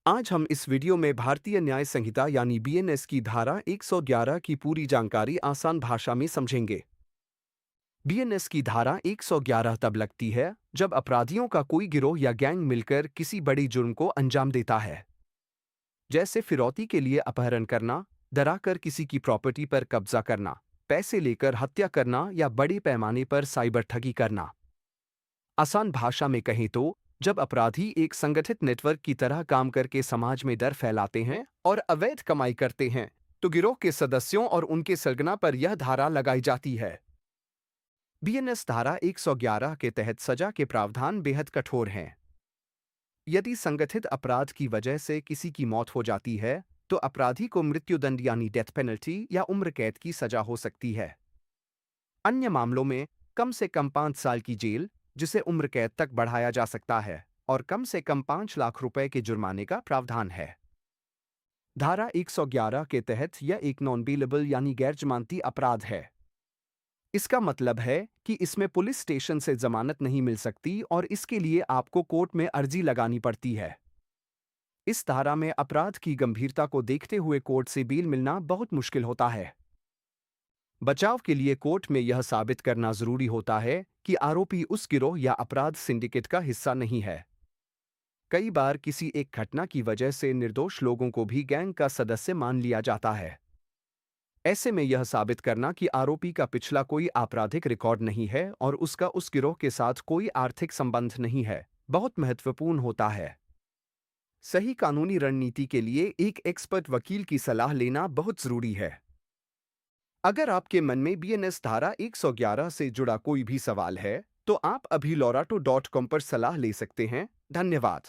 आज हम इस वीडियो में भारतीय न्याय संहिता यानी बीएनएस की धारा 111 की पूरी जानकारी आसान भाषा में समझेंगे। बीएनएस की धारा 111 तब लगती है जब अपराधियों का कोई गिरोह या गैंग मिलकर किसी बड़ी जुर्म को अंजाम देता है, जैसे फिरौती के लिए अपहरण करना, डराकर किसी की प्रॉपर्टी पर कब्जा करना, पैसे लेकर हत्या करना या बड़े पैमाने पर साइबर ठगी करना। आसान भाषा में कहें तो जब अपराधी एक संगठित नेटवर्क की तरह काम करके समाज में डर फैलाते हैं और अवैध कमाई करते हैं, तो गिरोह के सदस्यों और उनके सरगना पर यह धारा लगाई जाती है। बीएनएस धारा 111 के तहत सजा के प्रावधान बेहद कठोर हैं। यदि संगठित अपराध की वजह से किसी की मौत हो जाती है, तो अपराधी को मृत्युदंड यानी डेथ पेनल्टी या उम्र कैद की सजा हो सकती है। अन्य मामलों में कम से कम 5 साल की जेल, जिसे उम्र कैद तक बढ़ाया जा सकता है, और कम से कम 5 लाख रुपए के जुर्माने का प्रावधान है। धारा 111 के तहत यह एक नॉन बेलेबल यानी गैर जमानती अपराध है। इसका मतलब है कि इसमें पुलिस स्टेशन से जमानत नहीं मिल सकती और इसके लिए आपको कोर्ट में अर्जी लगानी पड़ती है। इस धारा में अपराध की गंभीरता को देखते हुए कोर्ट से बेल मिलना बहुत मुश्किल होता है। बचाव के लिए कोर्ट में यह साबित करना जरूरी होता है कि आरोपी उस गिरोह या अपराध सिंडिकेट का हिस्सा नहीं है। कई बार किसी एक घटना की वजह से निर्दोष लोगों को भी गैंग का सदस्य मान लिया जाता है। ऐसे में यह साबित करना कि आरोपी का पिछला कोई आपराधिक रिकॉर्ड नहीं है और उसका उस गिरोह के साथ कोई आर्थिक संबंध नहीं है, बहुत महत्वपूर्ण होता है। सही कानूनी रणनीति के लिए एक एक्सपर्ट वकील की सलाह लेना बहुत जरूरी है। अगर आपके मन में बीएनएस धारा 111 से जुड़ा कोई भी सवाल है, तो आप अभी lorato.com पर सलाह ले सकते हैं। धन्यवाद।